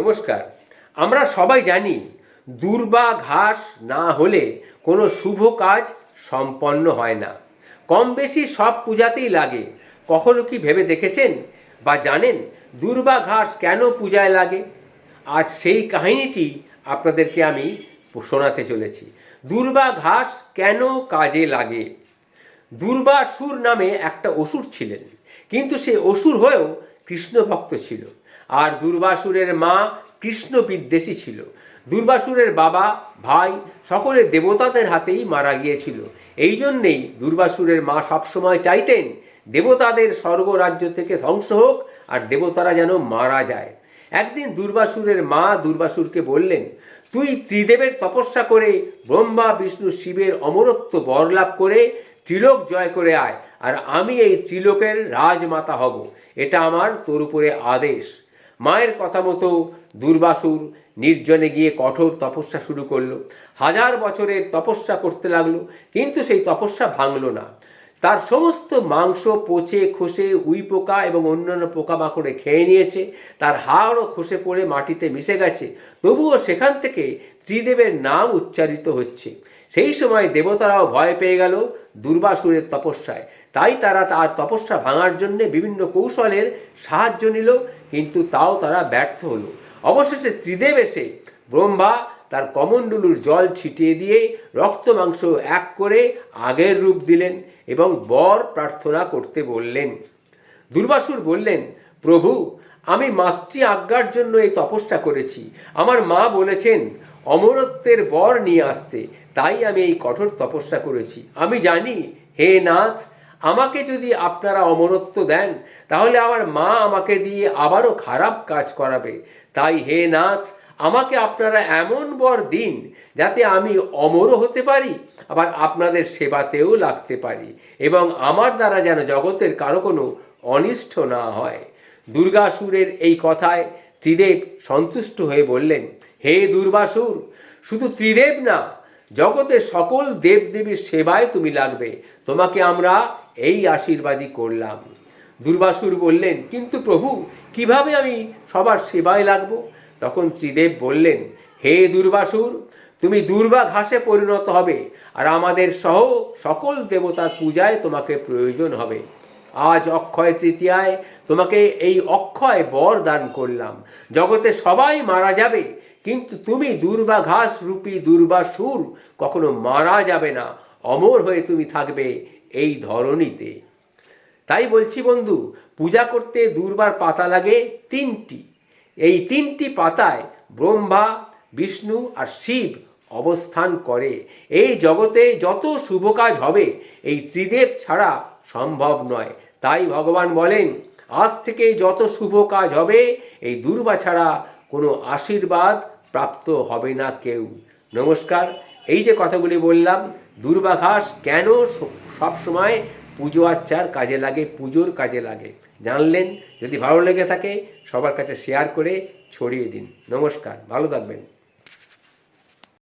নমস্কার। আমরা সবাই জানি দূর্বা ঘাস না হলে কোনো শুভ কাজ সম্পন্ন হয় না। কম বেশি সব পূজাতেই লাগে। কখনো কি ভেবে দেখেছেন বা জানেন দূর্বা ঘাস কেন পূজায় লাগে? আজ সেই কাহিনীটি আপনাদেরকে আমি শোনাতে চলেছি। দূর্বা ঘাস কেন কাজে লাগে? দুর্বাসুর নামে একটা অসুর ছিলেন, কিন্তু সে অসুর হয়েও কৃষ্ণ ভক্ত ছিল। আর দুর্বাসুরের মা কৃষ্ণ বিদ্বেষী ছিল। দুর্বাসুরের বাবা, ভাই সকলে দেবতাদের হাতেই মারা গিয়েছিল। এই জন্যেই দুর্বাসুরের মা সবসময় চাইতেন দেবতাদের স্বর্গরাজ্য থেকে ধ্বংস হোক আর দেবতারা যেন মারা যায়। একদিন দুর্বাসুরের মা দুর্বাসুরকে বললেন, তুই ত্রিদেবের তপস্যা করে ব্রহ্মা বিষ্ণু শিবের অমরত্ব বর লাভ করে ত্রিলোক জয় করে আয়, আর আমি এই ত্রিলোকের রাজমাতা হব। এটা আমার তোর উপরে আদেশ। মায়ের কথা মতো দুর্বাসুর নির্জনে গিয়ে কঠোর তপস্যা শুরু করলো। 1000 বছরের তপস্যা করতে লাগলো, কিন্তু সেই তপস্যা ভাঙল না। তার সমস্ত মাংস পচে খসে উইপোকা এবং অন্যান্য পোকামাকড়ে খেয়ে নিয়েছে। তার হাড়ও খসে পড়ে মাটিতে মিশে গেছে। তবুও সেখান থেকে ত্রিদেবের নাম উচ্চারিত হচ্ছে। সেই সময় দেবতারাও ভয় পেয়ে গেল দুর্বাসুরের তপস্যায়। তাই তারা তার তপস্যা ভাঙার জন্য বিভিন্ন কৌশলের সাহায্য নিল, কিন্তু তাও তারা ব্যর্থ হলো। অবশেষে ত্রিদেব এসে ব্রহ্মা তার কমণ্ডলুর জল ছিটিয়ে দিয়ে রক্ত মাংস এক করে আগের রূপ দিলেন এবং বর প্রার্থনা করতে বললেন। দুর্বাসুর বললেন, প্রভু, আমি মাতৃ আজ্ঞার জন্য এই তপস্যা করেছি। আমার মা বলেছেন অমরত্বের বর নিয়ে আসতে, তাই আমি এই কঠোর তপস্যা করেছি। আমি জানি হে নাথ, আমাকে যদি আপনারা অমরত্ব দেন তাহলে আমার মা আমাকে দিয়ে আবারও খারাপ কাজ করাবে। তাই হে নাথ, আমাকে আপনারা এমন বর দিন যাতে আমি অমরও হতে পারি, আবার আপনাদের সেবাতেও লাগতে পারি, এবং আমার দ্বারা যেন জগতের কারো কোনো অনিষ্ট না হয়। দুর্গাসুরের এই কথায় ত্রিদেব সন্তুষ্ট হয়ে বললেন, হে দুর্বাসুর, শুধু ত্রিদেব না, জগতের সকল দেবদেবীর সেবায় তুমি লাগবে। তোমাকে আমরা এই আশীর্বাদই করলাম। দুর্বাসুর বললেন, কিন্তু প্রভু, কিভাবে আমি সবার সেবায় লাগবো? তখন ত্রিদেব বললেন, হে দুর্বাসুর, তুমি দুর্বা ঘাসে পরিণত হবে, আর আমাদের সহ সকল দেবতার পূজায় তোমাকে প্রয়োজন হবে। আজ অক্ষয় তৃতীয়ায় তোমাকে এই অক্ষয় বর দান করলাম। জগতে সবাই মারা যাবে, কিন্তু তুমি দুর্বা ঘাস রূপী দুর্বাসুর কখনো মারা যাবে না। অমর হয়ে তুমি থাকবে এই ধরণীতে। তাই বলছি বন্ধু, পূজা করতে দুর্বার পাতা লাগে 3টি। এই 3টি পাতায় ব্রহ্মা, বিষ্ণু আর শিব অবস্থান করে। এই জগতে যত শুভ কাজ হবে এই ত্রিদেব ছাড়া সম্ভব নয়। তাই ভগবান বলেন, আজ থেকে যত শুভ কাজ হবে এই দুর্বা ছাড়া কোনো আশীর্বাদ প্রাপ্ত হবে না কেউ। নমস্কার। এই যে কথাগুলি বললাম, দুর্বা ঘাস কেন সবসময় পুজো আচ্চার কাজে লাগে, পুজোর কাজে লাগে জানলেন। যদি ভালো লেগে থাকে সবার কাছে শেয়ার করে ছড়িয়ে দিন। নমস্কার, ভালো থাকবেন।